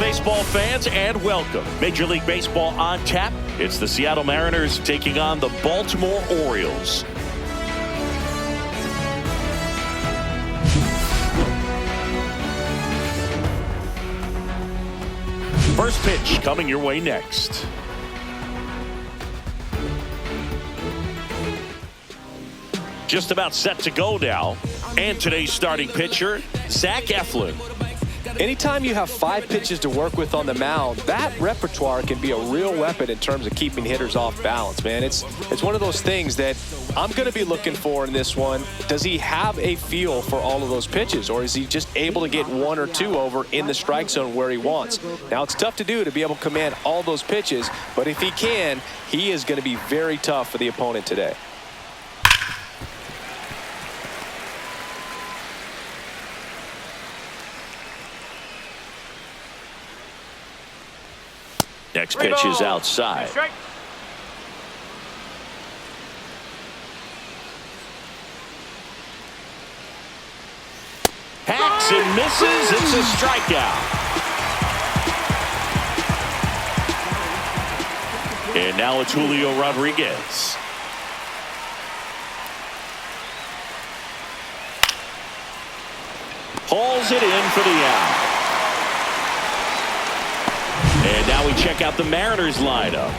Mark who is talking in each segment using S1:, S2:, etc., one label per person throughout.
S1: baseball fans, and welcome. Major League Baseball on tap. It's the Seattle Mariners taking on the Baltimore Orioles. First pitch coming your way next. Just about set to go now. And today's starting pitcher, Zach Eflin.
S2: Anytime you have 5 pitches to work with on the mound, that repertoire can be a real weapon in terms of keeping hitters off balance, man. It's one of those things that I'm going to be looking for in this one. Does he have a feel for all of those pitches, or is he just able to get 1 or 2 over in the strike zone where he wants? Now, it's tough to do, to be able to command all those pitches, but if he can, he is going to be very tough for the opponent today.
S1: Next pitch is outside. Hacks and misses. It's a strikeout. And now it's Julio Rodriguez. Hauls it in for the out. And now we check out the Mariners lineup.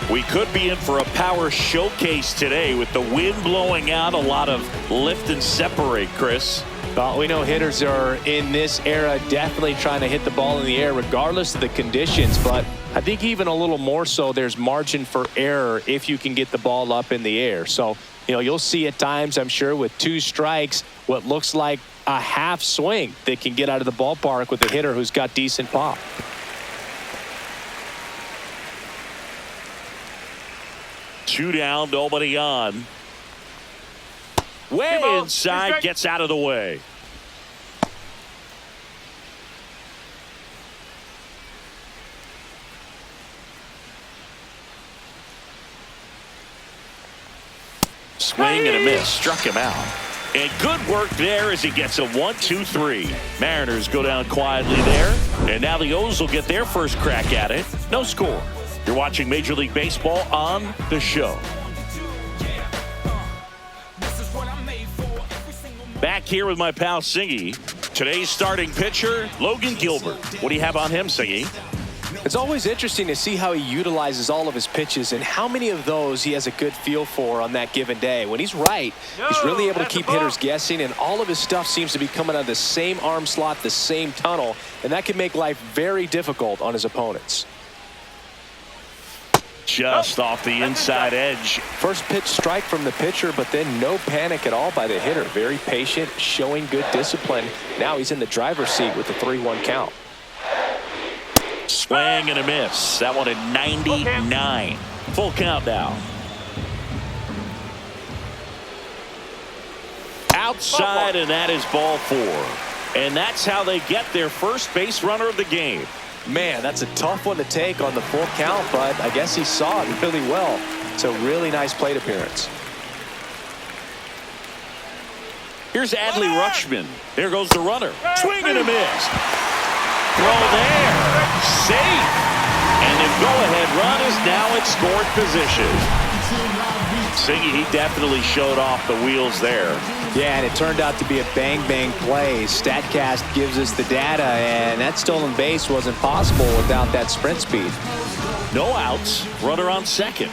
S1: We could be in for a power showcase today with the wind blowing out, a lot of lift and separate, Chris.
S2: Well, we know hitters are in this era definitely trying to hit the ball in the air regardless of the conditions, but I think even a little more so there's margin for error if you can get the ball up in the air. So, you'll see at times, I'm sure, with 2 strikes, what looks like a half swing that can get out of the ballpark with a hitter who's got decent pop.
S1: Two down, nobody on. Way inside, gets out of the way. Swing and a miss, struck him out. And good work there as he gets a 1-2-3. Mariners go down quietly there. And now the O's will get their first crack at it. No score. You're watching Major League Baseball on The Show. Back here with my pal Singy. Today's starting pitcher, Logan Gilbert. What do you have on him, Singy?
S2: It's always interesting to see how he utilizes all of his pitches and how many of those he has a good feel for on that given day. When he's right, he's really able to keep hitters guessing, and all of his stuff seems to be coming out of the same arm slot, the same tunnel, and that can make life very difficult on his opponents.
S1: Just off the inside edge.
S2: First pitch strike from the pitcher, but then no panic at all by the hitter. Very patient, showing good discipline. Now he's in the driver's seat with the 3-1 count.
S1: Swing and a miss. That one at 99. Full count now. Outside, and that is ball 4. And that's how they get their first base runner of the game.
S2: Man, that's a tough one to take on the full count, but I guess he saw it really well. It's a really nice plate appearance.
S1: Here's Adley Rutschman. There goes the runner. Swing and a miss. Throw there. Safe. And the go-ahead run is now in scored position. Singy, he definitely showed off the wheels there.
S2: Yeah, and it turned out to be a bang-bang play. StatCast gives us the data, and that stolen base wasn't possible without that sprint speed.
S1: No outs. Runner on second.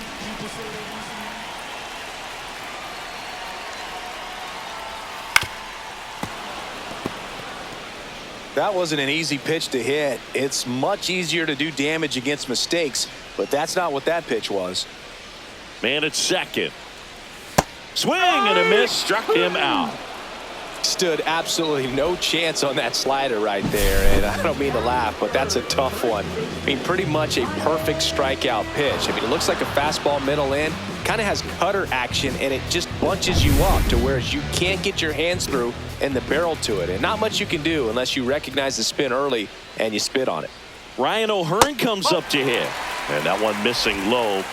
S2: That wasn't an easy pitch to hit. It's much easier to do damage against mistakes, but that's not what that pitch was.
S1: Man at second. Swing and a miss, struck him out.
S2: Stood absolutely no chance on that slider right there, and I don't mean to laugh, but that's a tough one. I mean, pretty much a perfect strikeout pitch. I mean, it looks like a fastball middle in, kind of has cutter action, and it just bunches you up to where you can't get your hands through and the barrel to it, and not much you can do unless you recognize the spin early and you spit on it.
S1: Ryan O'Hearn comes up to hit, and that one missing low.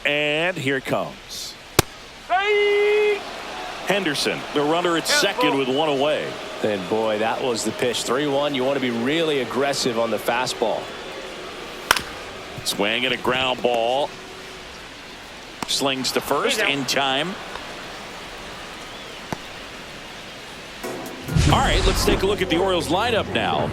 S1: and here it comes. Henderson, the runner at second with one away.
S2: And boy, that was the pitch. 3-1. You want to be really aggressive on the fastball.
S1: Swing and a ground ball. Slings to first in time. All right, let's take a look at the Orioles lineup now.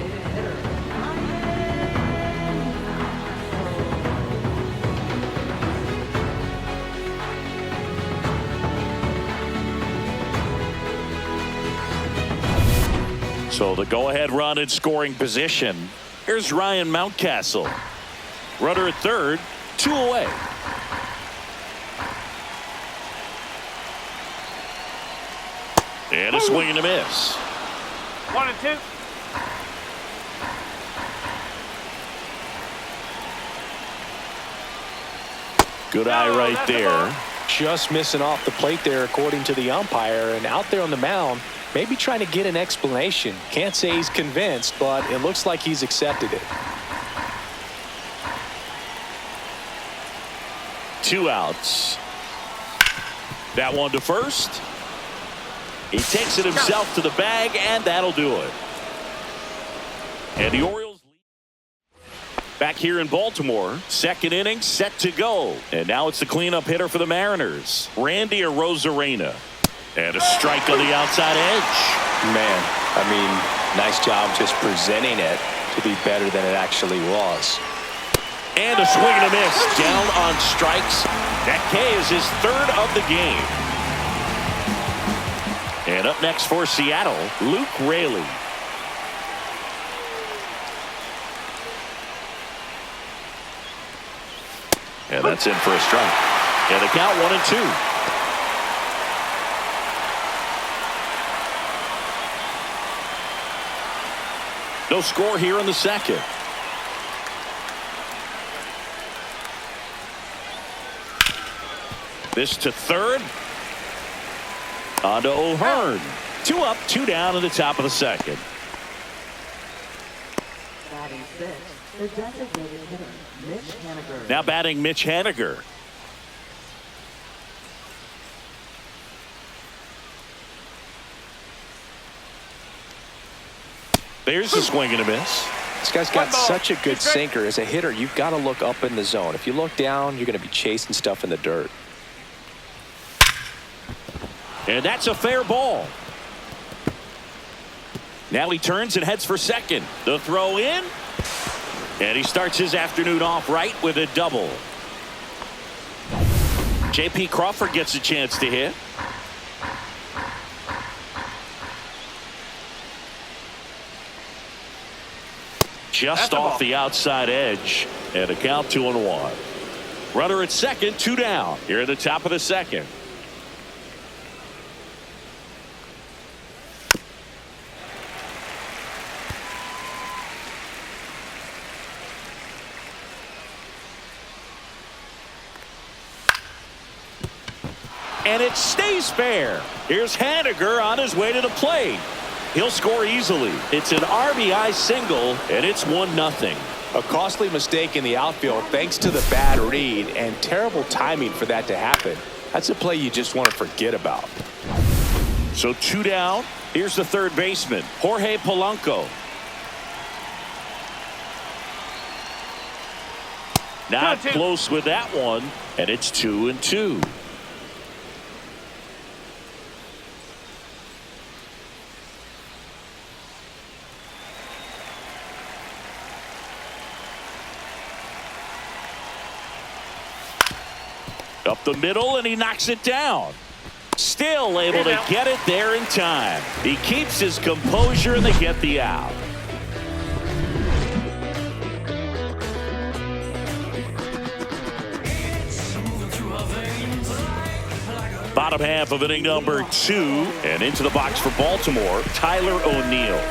S1: So the go-ahead run in scoring position. Here's Ryan Mountcastle. Runner at third, 2 away. And a swing and a miss.
S3: 1-2.
S1: Good eye right there.
S2: Just missing off the plate there, according to the umpire. And out there on the mound, maybe trying to get an explanation. Can't say he's convinced, but it looks like he's accepted it.
S1: 2 outs. That one to first. He takes it himself to the bag, and that'll do it. And the Orioles back here in Baltimore. Second inning set to go. And now it's the cleanup hitter for the Mariners, Randy Arozarena. And a strike on the outside edge.
S2: Man, I mean, nice job just presenting it to be better than it actually was.
S1: And a swing and a miss. Down on strikes. That K is his third of the game. And up next for Seattle, Luke Raley. And that's in for a strike. And the count 1-2. No score here in the second. This to third. On to O'Hearn. 2 up, 2 down in the top of the second.
S4: Batting sixth, the designated hitter, Mitch Haniger.
S1: Now batting Mitch Haniger. There's a swing and a miss.
S2: This guy's got such a good sinker. As a hitter, you've got to look up in the zone. If you look down, you're going to be chasing stuff in the dirt.
S1: And that's a fair ball. Now he turns and heads for second. The throw in. And he starts his afternoon off right with a double. J.P. Crawford gets a chance to hit. Just off the outside edge. And a count 2-1. Runner at second, 2 down. Here at the top of the second. And it stays fair. Here's Haniger on his way to the plate. He'll score easily. It's an RBI single, and it's 1-0.
S2: A costly mistake in the outfield thanks to the bad read, and terrible timing for that to happen. That's a play you just want to forget about.
S1: So 2 down. Here's the third baseman, Jorge Polanco. Not close with that one, and it's 2-2. Up the middle, and he knocks it down. Still able to get it there in time. He keeps his composure, and they get the out. Bottom half of inning number 2, and into the box for Baltimore, Tyler O'Neill.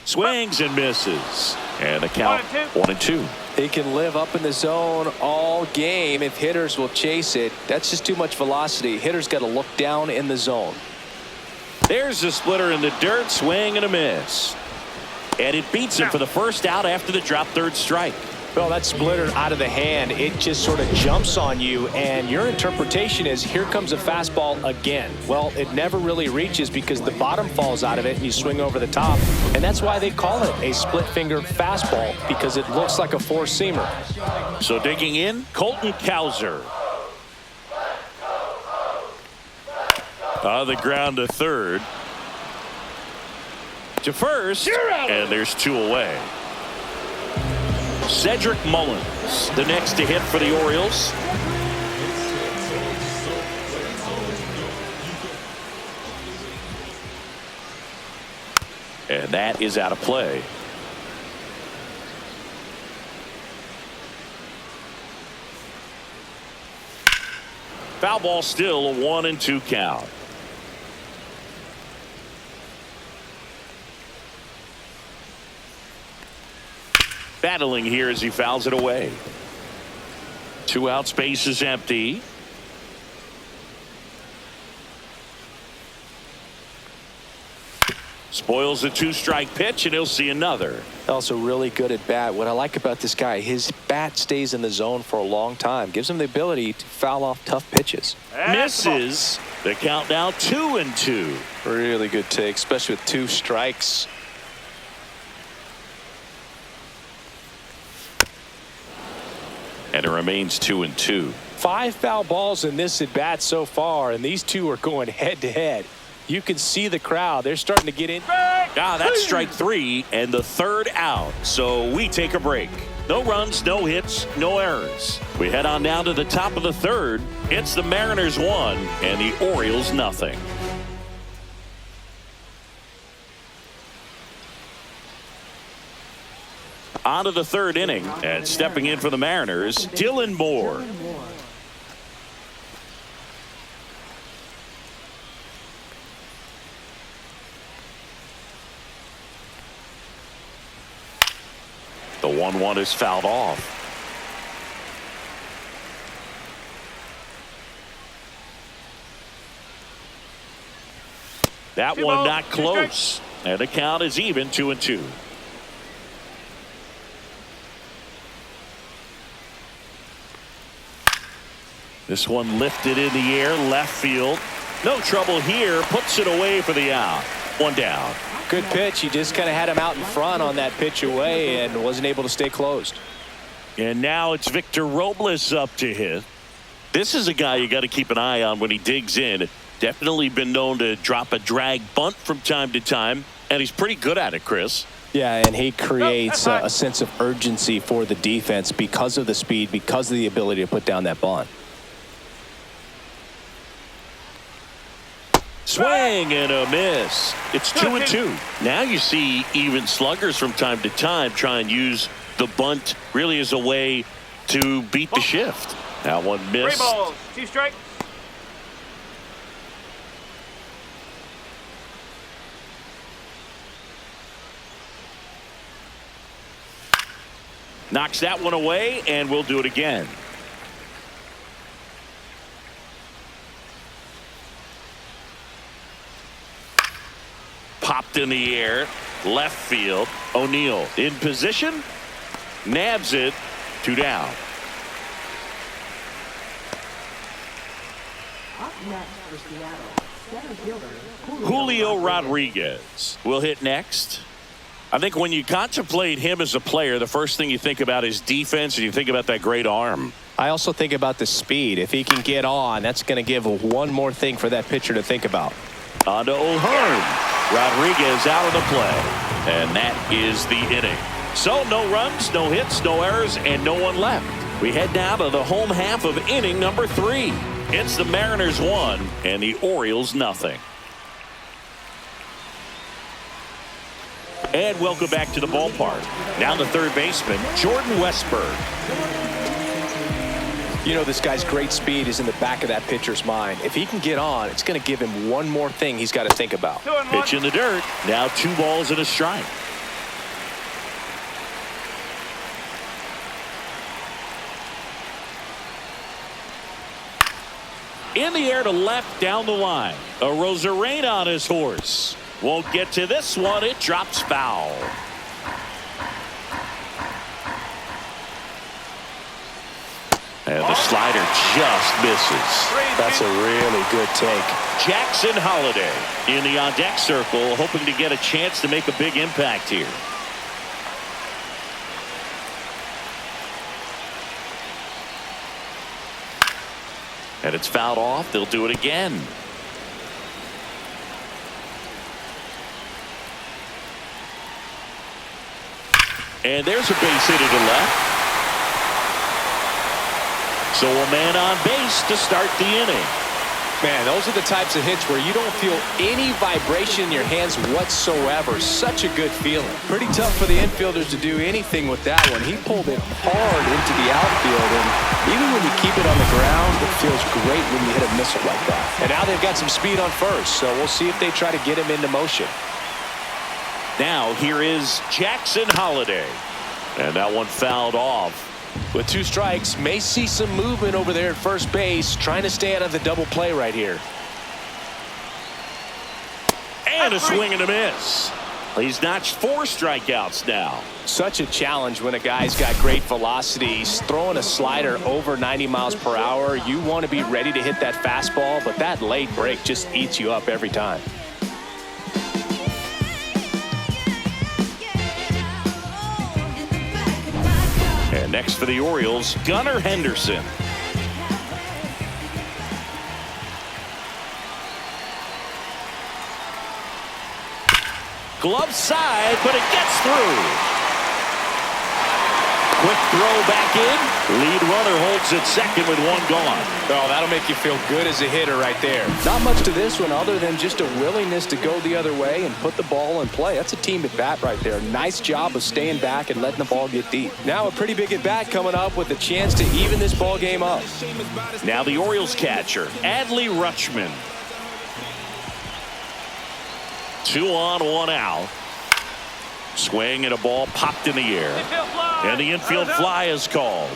S1: Swings and misses. And the count 1-2.
S2: He can live up in the zone all game if hitters will chase it. That's just too much velocity. Hitters got to look down in the zone.
S1: There's the splitter in the dirt, swing and a miss. And it beats him for the first out after the drop third strike.
S2: Well, that splitter out of the hand, it just sort of jumps on you, and your interpretation is here comes a fastball again. Well, it never really reaches because the bottom falls out of it and you swing over the top, and that's why they call it a split finger fastball, because it looks like a four-seamer.
S1: So digging in, Colton Cowser. On the ground to third. To first, and there's two away. Cedric Mullins, the next to hit for the Orioles. And that is out of play. Foul ball, still a 1-2 count. Battling here as he fouls it away. 2 out, space is empty. Spoils the 2-strike pitch, and he'll see another.
S2: Also really good at bat. What I like about this guy, his bat stays in the zone for a long time. Gives him the ability to foul off tough pitches.
S1: Misses. The count now 2-2.
S2: Really good take, especially with 2 strikes.
S1: And it remains 2-2.
S2: 5 foul balls in this at bat so far, and these two are going head to head. You can see the crowd. They're starting to get in.
S1: That's strike 3 and the 3rd out. So we take a break. No runs, no hits, no errors. We head on down to the top of the 3rd. It's the Mariners 1 and the Orioles nothing. On to the 3rd inning, and stepping in for the Mariners, Dylan Moore. The 1-1 is fouled off. That one not close, and the count is even 2-2. This one lifted in the air, left field. No trouble here, puts it away for the out. 1 down.
S2: Good pitch. He just kind of had him out in front on that pitch away and wasn't able to stay closed.
S1: And now it's Victor Robles up to hit. This is a guy you got to keep an eye on when he digs in. Definitely been known to drop a drag bunt from time to time, and he's pretty good at it, Chris.
S2: Yeah, and he creates a sense of urgency for the defense because of the speed, because of the ability to put down that bunt.
S1: Swing and a miss. It's 2-2. Now you see even sluggers from time to time try and use the bunt really as a way to beat the shift. That one missed.
S3: 3 balls, 2 strikes.
S1: Knocks that one away, and we'll do it again. Popped in the air, left field. O'Neill in position, nabs it, 2 down.
S4: Up next for Seattle, center fielder
S1: Julio Rodriguez will hit next. I think when you contemplate him as a player, the first thing you think about is defense, and you think about that great arm.
S2: I also think about the speed. If he can get on, that's going to give one more thing for that pitcher to think about.
S1: On to O'Hearn. Rodriguez out of the play, and that is the inning. So no runs, no hits, no errors, and no one left. We head now to the home half of inning number 3. It's the Mariners 1 and the Orioles nothing. And welcome back to the ballpark. Now the third baseman, Jordan Westburg.
S2: You know, this guy's great speed is in the back of that pitcher's mind. If he can get on, it's going to give him one more thing he's got to think about.
S1: Pitch in the dirt. Now 2 balls and a strike. In the air to left down the line. A Rosarena on his horse. Won't get to this one. It drops foul. And the slider just misses.
S2: That's a really good take.
S1: Jackson Holiday in the on-deck circle, hoping to get a chance to make a big impact here. And it's fouled off. They'll do it again. And there's a base hit to the left. So a man on base to start the inning.
S2: Man, those are the types of hits where you don't feel any vibration in your hands whatsoever. Such a good feeling. Pretty tough for the infielders to do anything with that one. He pulled it hard into the outfield, and even when you keep it on the ground, it feels great when you hit a missile like that. And now they've got some speed on first, so we'll see if they try to get him into motion.
S1: Now here is Jackson Holiday. And that one fouled off.
S2: With 2 strikes, may see some movement over there at first base, trying to stay out of the double play right here.
S1: And a swing and a miss. He's notched 4 strikeouts now.
S2: Such a challenge when a guy's got great velocity. He's throwing a slider over 90 miles per hour. You want to be ready to hit that fastball, but that late break just eats you up every time.
S1: And next for the Orioles, Gunnar Henderson. Glove side, but it gets through. Quick throw back in. Lead runner holds at second with 1 gone.
S2: Oh, that'll make you feel good as a hitter right there. Not much to this one other than just a willingness to go the other way and put the ball in play. That's a team at bat right there. Nice job of staying back and letting the ball get deep. Now a pretty big at bat coming up with a chance to even this ball game up.
S1: Now the Orioles catcher, Adley Rutschman. 2 on, 1 out. Swing and a ball popped in the air. And the infield fly is called.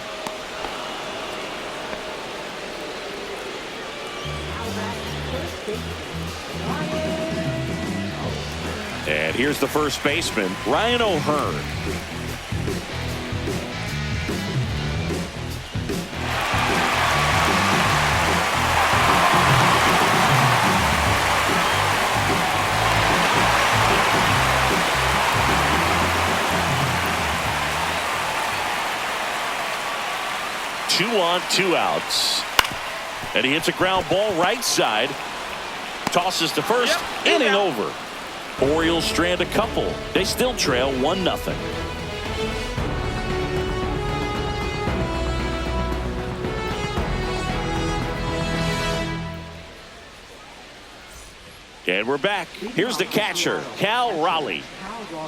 S1: And here's the first baseman, Ryan O'Hearn. Two on, 2 outs. And he hits a ground ball right side. Tosses to first. Inning over. Orioles strand a couple. They still trail 1-0. And we're back. Here's the catcher, Cal Raleigh.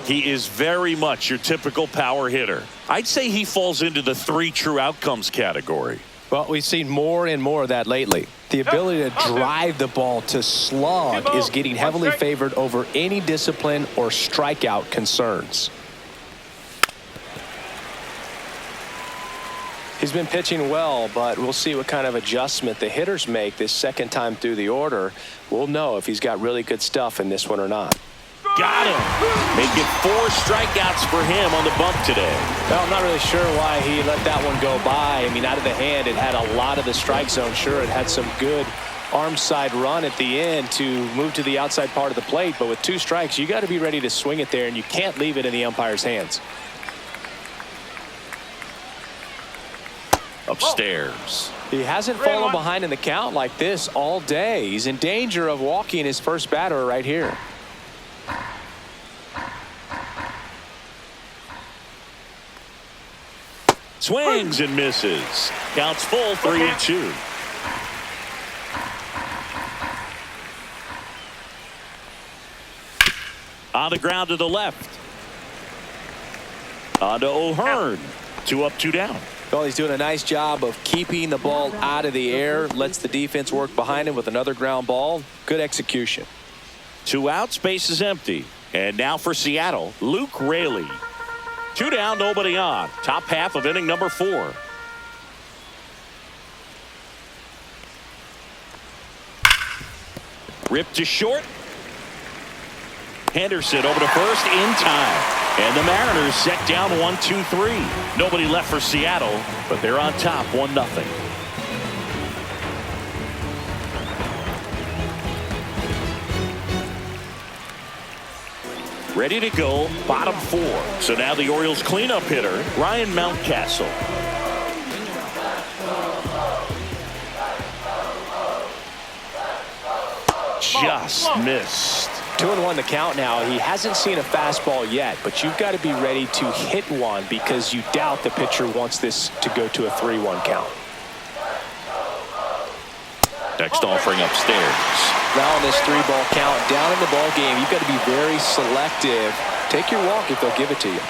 S1: He is very much your typical power hitter. I'd say he falls into the 3 true outcomes category.
S2: Well, we've seen more and more of that lately. The ability to drive the ball to slog is getting heavily favored over any discipline or strikeout concerns. He's been pitching well, but we'll see what kind of adjustment the hitters make this second time through the order. We'll know if he's got really good stuff in this one or not.
S1: Got him. Make it 4 strikeouts for him on the bump today.
S2: Well, I'm not really sure why he let that one go by. I mean, out of the hand, it had a lot of the strike zone. Sure, it had some good arm side run at the end to move to the outside part of the plate. But with 2 strikes, you got to be ready to swing it there, and you can't leave it in the umpire's hands.
S1: Upstairs.
S2: He hasn't fallen behind in the count like this all day. He's in danger of walking his first batter right here.
S1: Swings and misses. Counts full, 3-2. On the ground to the left. On to O'Hearn. 2 up, 2 down.
S2: Well, he's doing a nice job of keeping the ball out of the air. Lets the defense work behind him with another ground ball. Good execution.
S1: 2 outs, base is empty. And now for Seattle, Luke Raley. 2 down, nobody on. Top half of inning number 4. Ripped to short. Henderson over to first in time. And the Mariners set down 1-2-3. Nobody left for Seattle, but they're on top 1-0. Ready to go, bottom 4. So now the Orioles cleanup hitter, Ryan Mountcastle. Just missed.
S2: 2-1 the count now. He hasn't seen a fastball yet, but you've got to be ready to hit one because you doubt the pitcher wants this to go to a 3-1 count.
S1: Next offering upstairs.
S2: Now on this 3-ball count, down in the ball game, you've got to be very selective. Take your walk if they'll give it to you.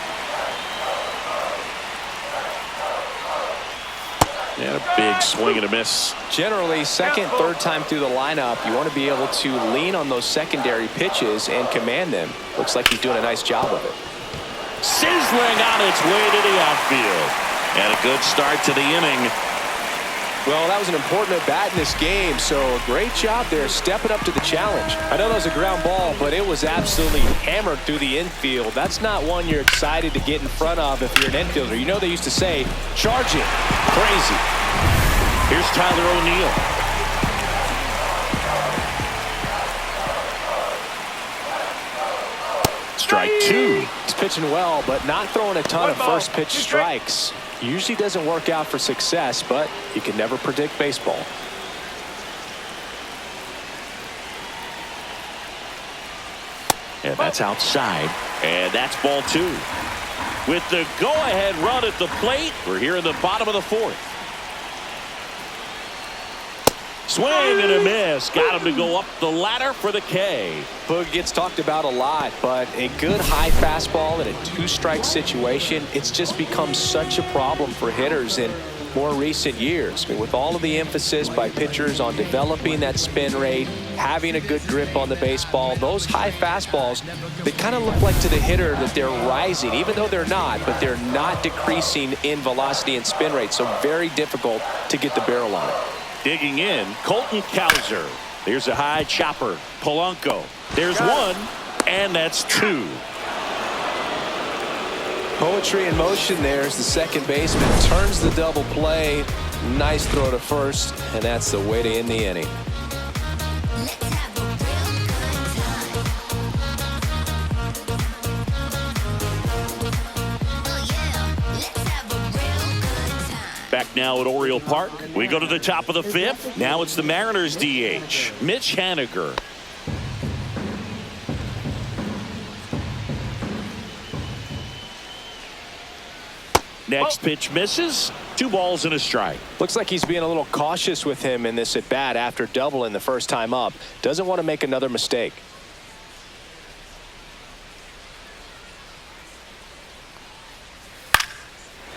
S1: And a big swing and a miss.
S2: Generally, second, third time through the lineup, you want to be able to lean on those secondary pitches and command them. Looks like he's doing a nice job of it.
S1: Sizzling on its way to the outfield. And a good start to the inning.
S2: Well, that was an important at-bat in this game, so a great job there stepping up to the challenge. I know that was a ground ball, but it was absolutely hammered through the infield. That's not one you're excited to get in front of if you're an infielder. You know they used to say, charge it. Crazy.
S1: Here's Tyler O'Neill. Strike 2.
S2: He's pitching well, but not throwing a ton of first pitch strikes. Usually doesn't work out for success, but you can never predict baseball.
S1: And that's outside. And that's ball 2. With the go-ahead run at the plate, we're here in the bottom of the 4th. Swing and a miss. Got him to go up the ladder for the K.
S2: Boog gets talked about a lot, but a good high fastball in a 2-strike situation, it's just become such a problem for hitters in more recent years. I mean, with all of the emphasis by pitchers on developing that spin rate, having a good grip on the baseball, those high fastballs, they kind of look like to the hitter that they're rising, even though they're not, but they're not decreasing in velocity and spin rate, so very difficult to get the barrel on it.
S1: Digging in, Colton Cowser. There's a high chopper. Polanco. There's 1, and that's 2.
S2: Poetry in motion there as the second baseman turns the double play. Nice throw to first, and that's the way to end the inning.
S1: Back now at Oriole Park. We go to the top of the 5th. Now it's the Mariners DH, Mitch Haniger. Next pitch misses. 2 balls and a strike.
S2: Looks like he's being a little cautious with him in this at bat after doubling the first time up. Doesn't want to make another mistake.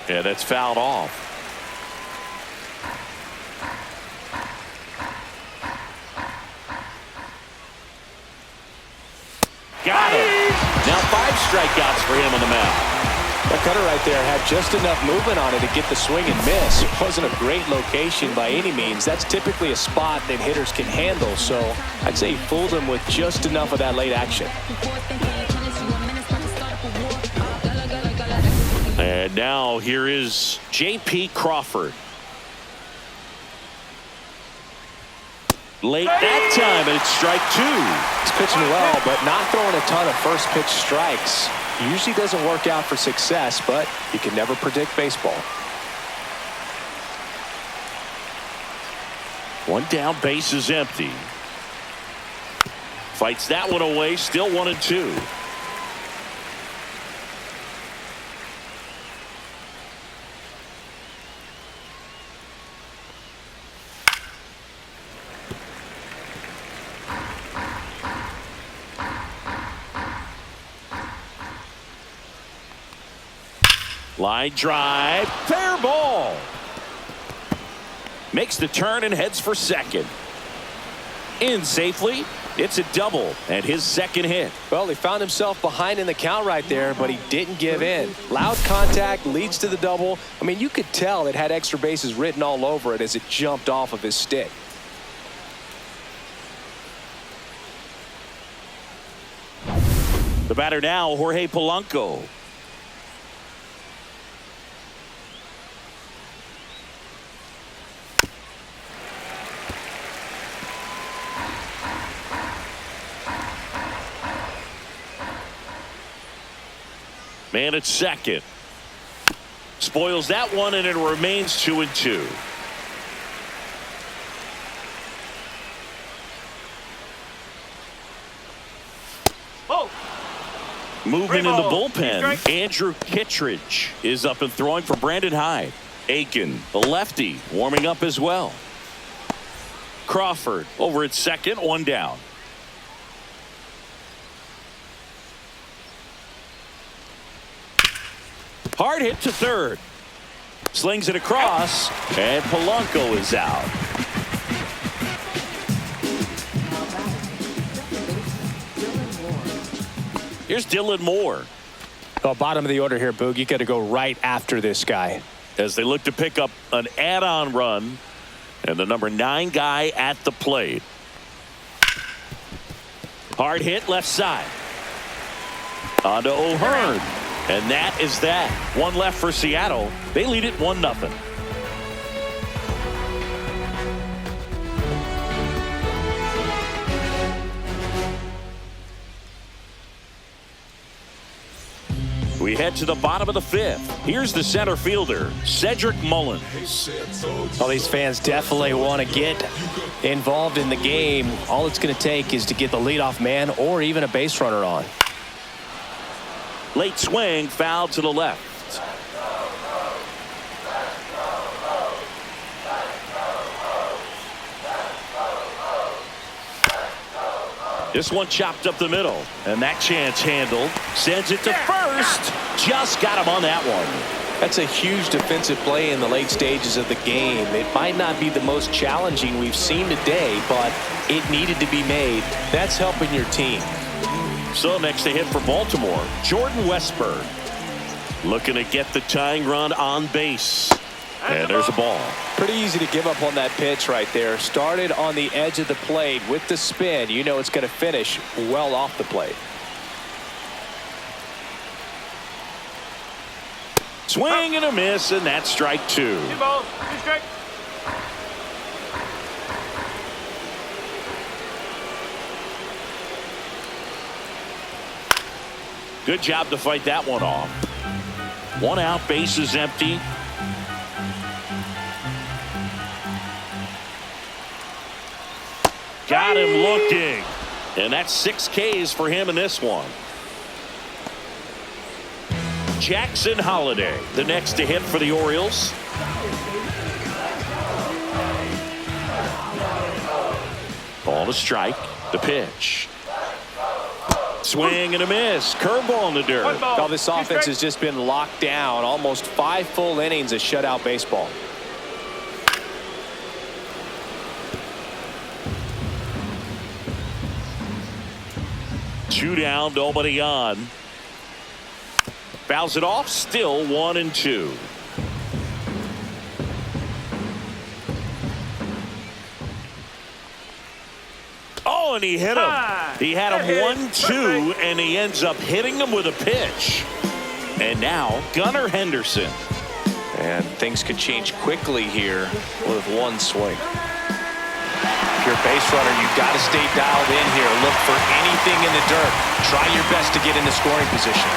S1: Yeah, that's fouled off. Got him. Now 5 strikeouts for him on the mound.
S2: That cutter right there had just enough movement on it to get the swing and miss. It wasn't a great location by any means. That's typically a spot that hitters can handle, so I'd say he fooled him with just enough of that late action.
S1: And now here is J.P. Crawford. Late that time, and it's strike 2.
S2: He's pitching well, but not throwing a ton of first pitch strikes. Usually doesn't work out for success, but you can never predict baseball.
S1: 1 down, base is empty. Fights that one away, still 1-2. Line drive, fair ball. Makes the turn and heads for second. In safely. It's a double and his second hit.
S2: Well, he found himself behind in the count right there, but he didn't give in. Loud contact leads to the double. I mean, you could tell it had extra bases written all over it as it jumped off of his stick.
S1: The batter now, Jorge Polanco. Man at second. Spoils that one, and it remains 2-2.
S3: Oh.
S1: Moving in the bullpen, Andrew Kittredge is up and throwing for Brandon Hyde. Aiken, the lefty, warming up as well. Crawford over at second, one down. Hard hit to third. Slings it across, and Polanco is out. Here's Dylan Moore.
S2: Well, bottom of the order here, Boog. You got to go right after this guy.
S1: As they look to pick up an add-on run, and the number 9 guy at the plate. Hard hit left side. On to O'Hearn. And that is that. One left for Seattle. They lead it 1-0. We head to the bottom of the 5th. Here's the center fielder, Cedric Mullins.
S2: Well, these fans definitely want to get involved in the game. All it's going to take is to get the leadoff man or even a base runner on.
S1: Late swing, foul to the left. This one chopped up the middle, and that chance handled. Sends it to first. Just got him on that one.
S2: That's a huge defensive play in the late stages of the game. It might not be the most challenging we've seen today, but it needed to be made. That's helping your team.
S1: So next to hit for Baltimore, Jordan Westburg. Looking to get the tying run on base. And there's a ball.
S2: Pretty easy to give up on that pitch right there. Started on the edge of the plate with the spin. You know it's going to finish well off the plate.
S1: Swing and a miss, and that's strike 2.
S3: 2 balls, 2 strikes.
S1: Good job to fight that one off. 1 out, base is empty. Got him looking. And that's 6 Ks for him in this one. Jackson Holliday, the next to hit for the Orioles. Ball to strike. The pitch. Swing and a miss. Curveball in the dirt.
S2: Well, this offense has just been locked down. Almost 5 full innings of shutout baseball.
S1: Two down, nobody on. Fouls it off, still 1-2. Oh, and he hit him. He had him 1-2, and he ends up hitting him with a pitch. And now Gunnar Henderson.
S2: And things could change quickly here with one swing. If you're a base runner, you've got to stay dialed in here. Look for anything in the dirt. Try your best to get into scoring position.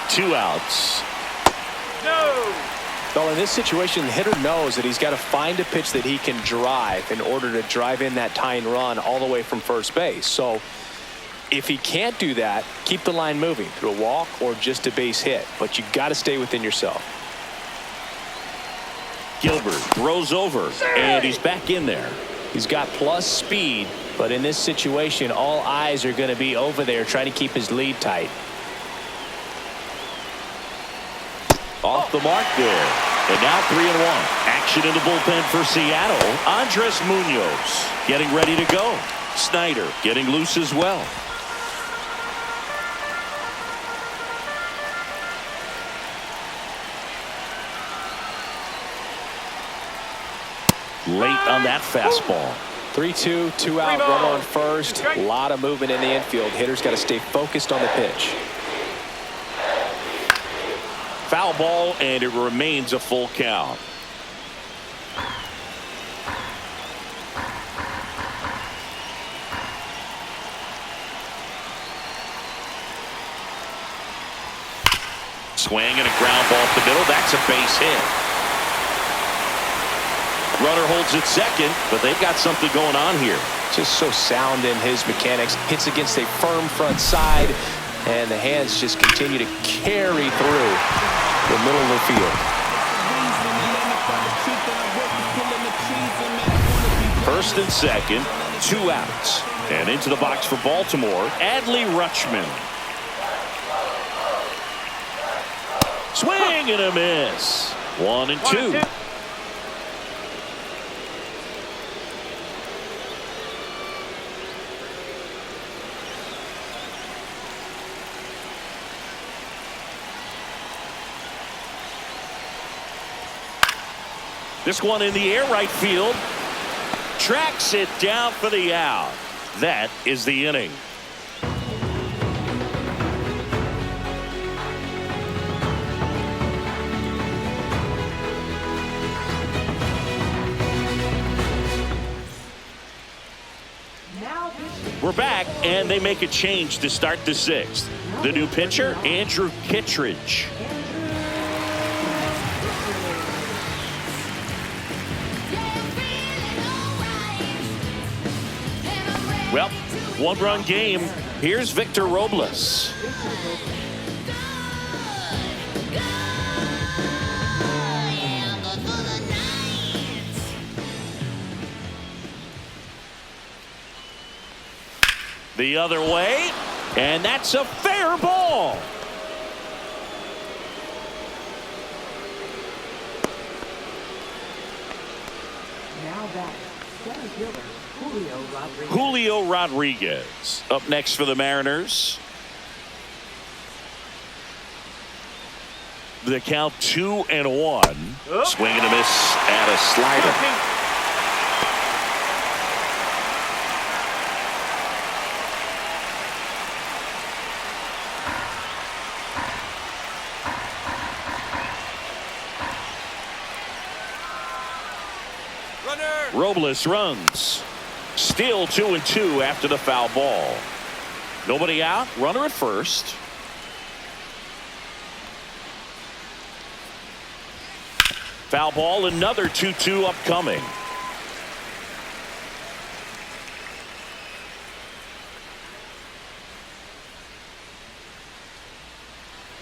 S1: Two outs.
S3: No.
S2: Well, in this situation, the hitter knows that he's got to find a pitch that he can drive in order to drive in that tying run all the way from first base. So if he can't do that, keep the line moving through a walk or just a base hit. But you got to stay within yourself.
S1: Gilbert throws over, and he's back in there.
S2: He's got plus speed, but in this situation, all eyes are going to be over there trying to keep his lead tight.
S1: Off the mark there. And now 3-1. Action in the bullpen for Seattle. Andres Munoz getting ready to go. Snyder getting loose as well. late on that fastball.
S2: 3-2, 2 out, runner on first. A lot of movement in the infield. Hitter's got to stay focused on the pitch.
S1: Foul ball, and it remains a full count. Swing and a ground ball up the middle. That's a base hit. Runner holds it second, but they've got something going on here.
S2: Just so sound in his mechanics. Hits against a firm front side, and the hands just continue to carry through the middle of the field.
S1: First and second, 2 outs. And into the box for Baltimore, Adley Rutschman. Swing and a miss. 1-2. This one in the air, right field. Tracks it down for the out. That is the inning. We're back, and they make a change to start the 6th. The new pitcher, Andrew Kittredge. Well, 1-run game. Here's Victor Robles. The other way, and that's a fair ball.
S4: Now back, center fielder Julio Rodriguez.
S1: Julio Rodriguez up next for the Mariners. The count 2-1. Swing and a miss at a slider. Robles runs. Still 2-2 after the foul ball. Nobody out. Runner at first. Foul ball. Another 2-2 upcoming.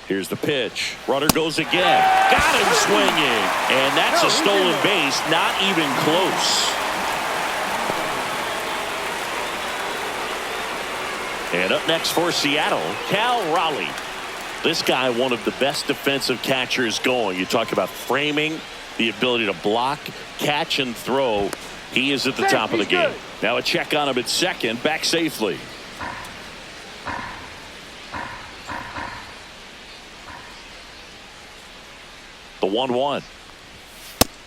S1: Here's the pitch. Runner goes again. Got him swinging. And that's a stolen base. Not even close. And up next for Seattle, Cal Raleigh. This guy, one of the best defensive catchers going. You talk about framing, the ability to block, catch, and throw. He is at the top of the game. Now a check on him at second. Back safely. The 1-1.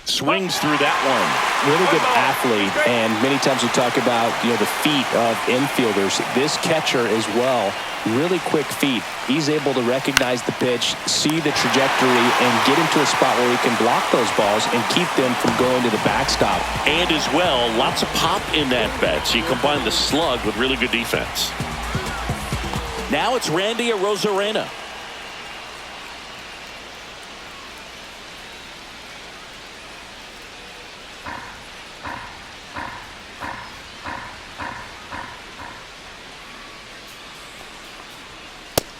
S1: Swings through that one.
S2: Really good athlete, and many times we talk about the feet of infielders. This catcher as well, really quick feet. He's able to recognize the pitch, see the trajectory, and get into a spot where he can block those balls and keep them from going to the backstop.
S1: And as well, lots of pop in that bat. So you combine the slug with really good defense. Now it's Randy Arozarena.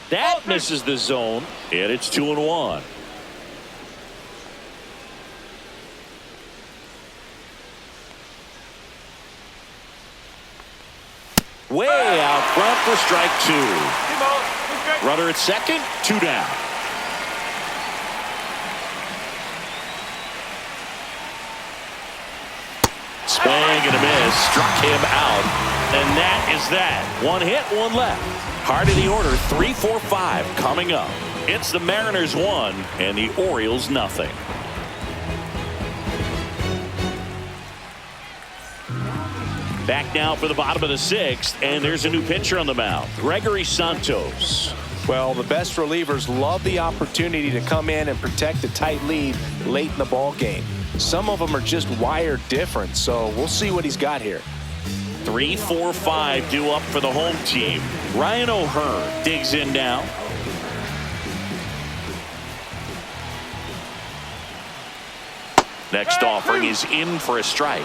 S1: That misses the zone, and it's 2-1. Way out front for strike 2. Runner at second, 2 down. Swing and a miss, struck him out, and that is that. 1 hit, 1 left. Heart of the order, 3-4-5 coming up. It's the Mariners 1 and the Orioles nothing. Back now for the bottom of the 6th, and there's a new pitcher on the mound, Gregory Santos.
S2: Well, the best relievers love the opportunity to come in and protect a tight lead late in the ball game. Some of them are just wired different, so we'll see what he's got here.
S1: 3, 4, 5 due up for the home team. Ryan O'Hearn digs in now. Next offering is in for a strike.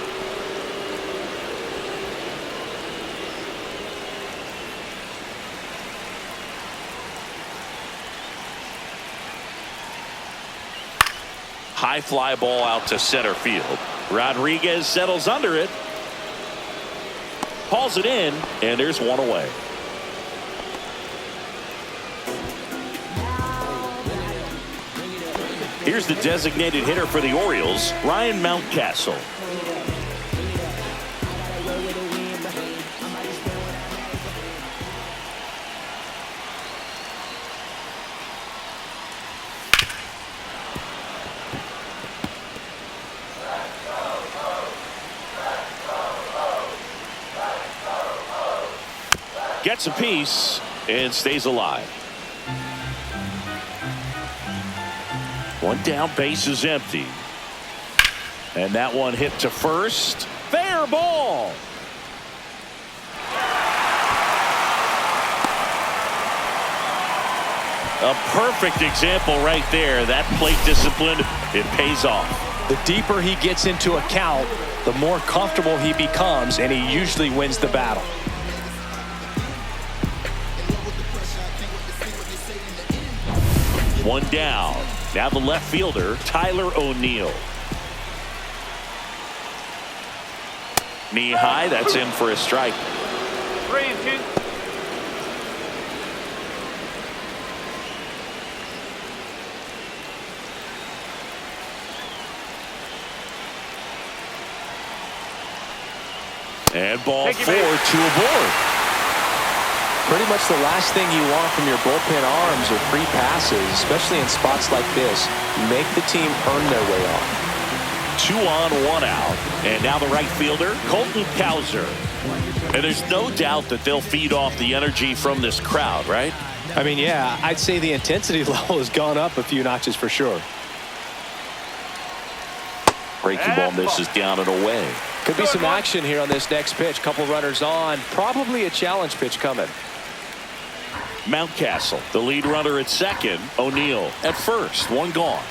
S1: High fly ball out to center field. Rodriguez settles under it. Hauls it in, and there's one away. Here's the designated hitter for the Orioles, Ryan Mountcastle. Gets a piece and stays alive. One down, base is empty. And that one hit to first. Fair ball. A perfect example right there. That plate discipline, it pays off.
S2: The deeper he gets into a count, the more comfortable he becomes, and he usually wins the battle.
S1: One down. Now the left fielder, Tyler O'Neill. Knee high, that's in for a strike.
S3: 3-2.
S1: And ball 4, 2 aboard.
S2: Pretty much the last thing you want from your bullpen arms are free passes, especially in spots like this. Make the team earn their way on.
S1: 2 on, 1 out. And now the right fielder, Colton Cowser. And there's no doubt that they'll feed off the energy from this crowd, right?
S2: I mean, yeah, I'd say the intensity level has gone up a few notches for sure.
S1: Breaking ball misses down and away.
S2: Could be some action here on this next pitch. Couple runners on. Probably a challenge pitch coming.
S1: Mountcastle, the lead runner at second. O'Neill at first. One gone.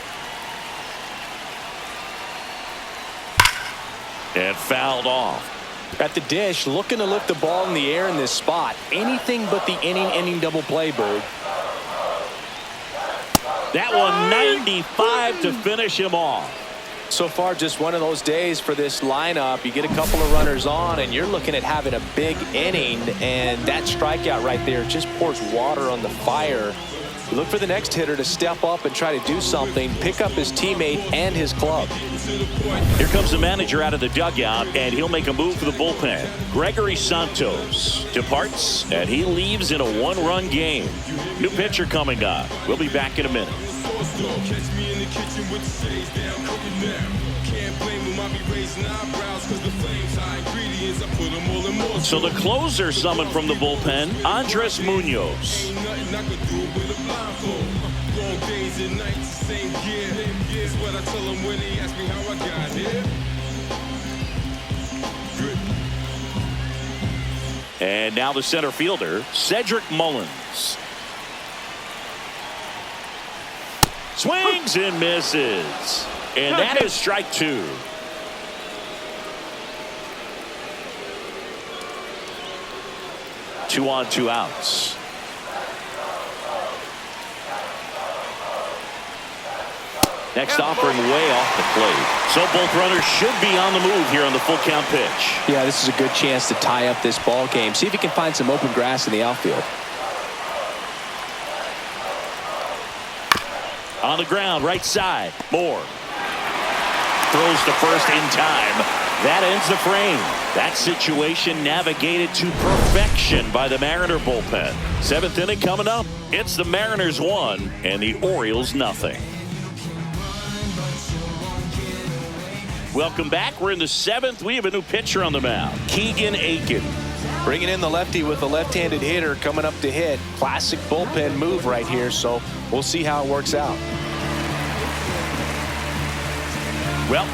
S1: And fouled off.
S2: At the dish, looking to lift the ball in the air in this spot. Anything but the inning double play, Bird.
S1: That one 95 to finish him off.
S2: So far, just one of those days for this lineup. You get a couple of runners on, and you're looking at having a big inning, and that strikeout right there just pours water on the fire. You look for the next hitter to step up and try to do something, pick up his teammate and his club.
S1: Here comes the manager out of the dugout, and he'll make a move for the bullpen. Gregory Santos departs, and he leaves in a 1-run game. New pitcher coming up. We'll be back in a minute. So the closer summoned from the bullpen, Andres Munoz. And now the center fielder, Cedric Mullins. Swings and misses. And that is strike 2. Two on, 2 outs. Next offering way off the plate. So both runners should be on the move here on the full count pitch.
S2: Yeah, this is a good chance to tie up this ball game. See if he can find some open grass in the outfield.
S1: On the ground, right side. Moore throws to first in time. That ends the frame. That situation navigated to perfection by the Mariner bullpen. 7th inning coming up. It's the Mariners 1 and the Orioles nothing. Welcome back. We're in the 7th. We have a new pitcher on the mound, Keegan Aiken.
S2: Bringing in the lefty with a left-handed hitter coming up to hit. Classic bullpen move right here, so we'll see how it works out.
S1: Well,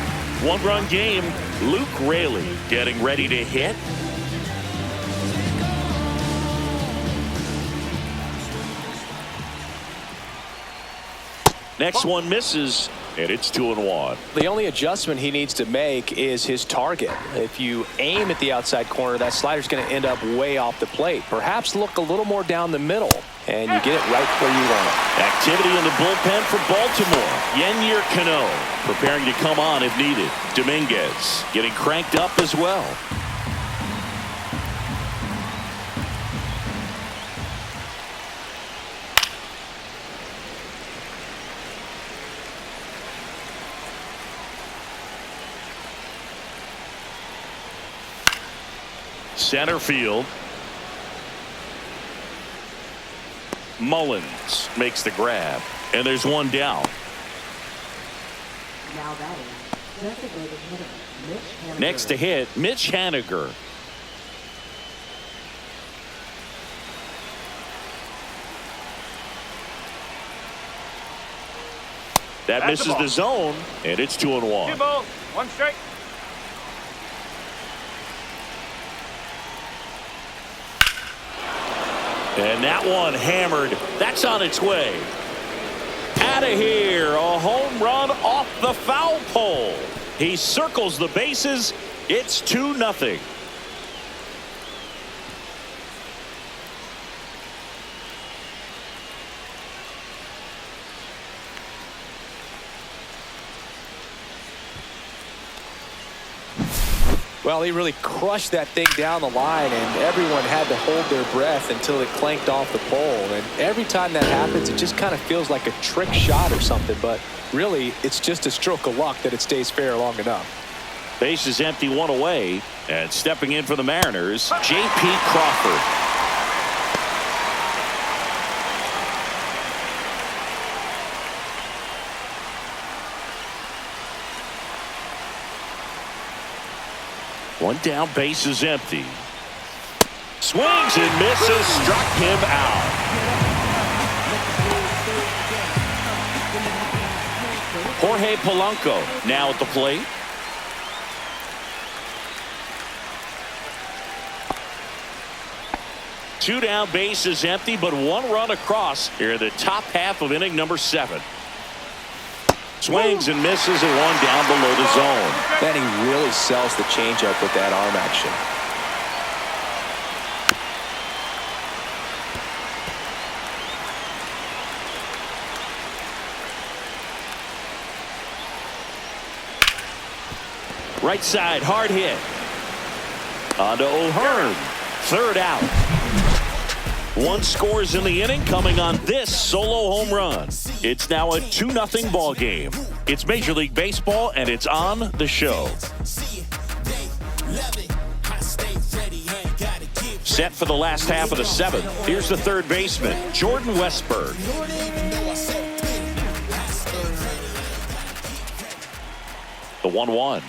S1: one-run game. Luke Raley getting ready to hit. Next one misses, and it's 2-1.
S2: The only adjustment he needs to make is his target. If you aim at the outside corner, that slider's going to end up way off the plate. Perhaps look a little more down the middle, and you get it right where you want it.
S1: Activity in the bullpen for Baltimore. Yennier Cano preparing to come on if needed. Dominguez getting cranked up as well. Center field. Mullins makes the grab, and there's one down.
S4: Now batting, designated hitter, Mitch Haniger.
S1: Next to hit, Mitch Haniger. That misses the zone, and it's 2-1.
S3: 2 balls, 1 strike.
S1: And that one hammered. That's on its way. Out of here. A home run off the foul pole. He circles the bases. It's 2-0.
S2: Well, he really crushed that thing down the line, and everyone had to hold their breath until it clanked off the pole. And every time that happens, it just kind of feels like a trick shot or something. But really, it's just a stroke of luck that it stays fair long enough.
S1: Base is empty, 1 away. And stepping in for the Mariners, J.P. Crawford. One down, base is empty. Swings and misses, struck him out. Jorge Polanco now at the plate. Two down, base is empty, but 1 run across here in the top half of inning number 7. Swings and misses, and 1 down below the zone.
S2: Then he really sells the changeup with that arm action.
S1: Right side, hard hit. On to O'Hearn. 3rd out. 1 scores in the inning, coming on this solo home run. It's now a 2-0 ball game. It's Major League Baseball, and it's on the show. Set for the last half of the 7th. Here's the 3rd baseman, Jordan Westburg. The 1-1.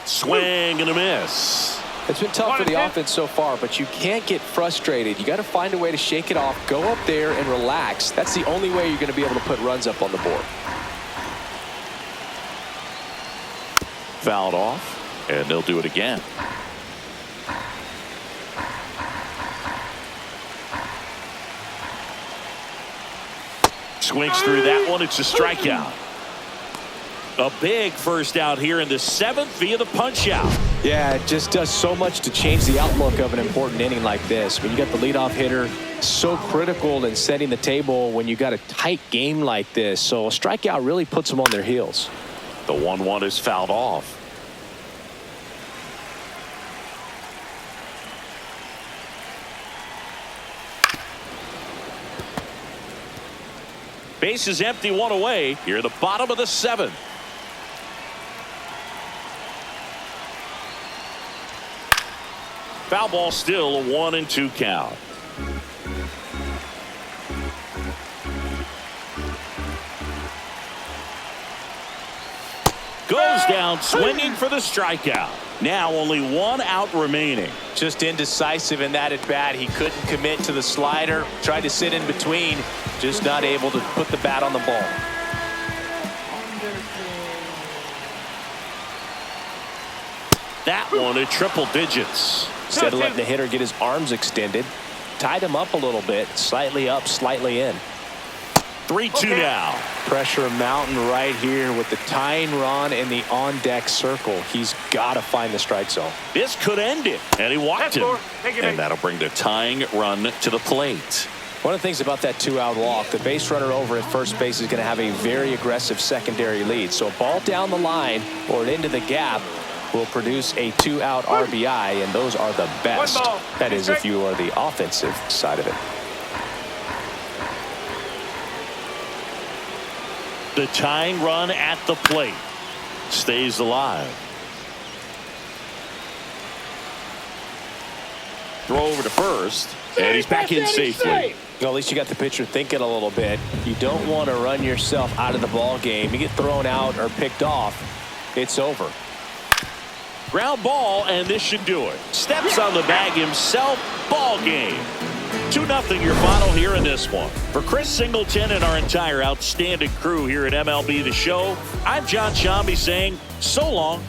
S1: Swing and a miss.
S2: It's been tough for the offense so far, but you can't get frustrated. You got to find a way to shake it off, go up there and relax. That's the only way you're going to be able to put runs up on the board.
S1: Fouled off, and they'll do it again. Swings through that one. It's a strikeout. A big first out here in the 7th via the punch out.
S2: Yeah, it just does so much to change the outlook of an important inning like this. When you got the leadoff hitter, so critical in setting the table when you got a tight game like this. So a strikeout really puts them on their heels.
S1: The 1-1 is fouled off. Base is empty, 1 away. Here at the bottom of the 7th. Foul ball, still a 1-2 count. Goes down swinging for the strikeout. Now only 1 out remaining.
S2: Just indecisive in that at bat. He couldn't commit to the slider. Tried to sit in between. Just not able to put the bat on the ball.
S1: That one at triple digits.
S2: Instead of letting the hitter get his arms extended, tied him up a little bit. Slightly up, slightly in.
S1: 3-2 now.
S2: Pressure mountain right here with the tying run in the on-deck circle. He's got to find the strike zone.
S1: This could end it. And he walked him. And that'll bring the tying run to the plate.
S2: One of the things about that 2-out walk, the base runner over at first base is going to have a very aggressive secondary lead. So a ball down the line or into the gap will produce a 2-out RBI, and those are the best. That is, if you are the offensive side of it.
S1: The tying run at the plate stays alive. Throw over to first, and he's back in safely.
S2: Well, at least you got the pitcher thinking a little bit. You don't want to run yourself out of the ball game. You get thrown out or picked off, it's over.
S1: Ground ball, and this should do it. Steps on the bag himself. Ball game. 2-0 your final here in this one. For Chris Singleton and our entire outstanding crew here at MLB The Show, I'm John Shambi saying so long.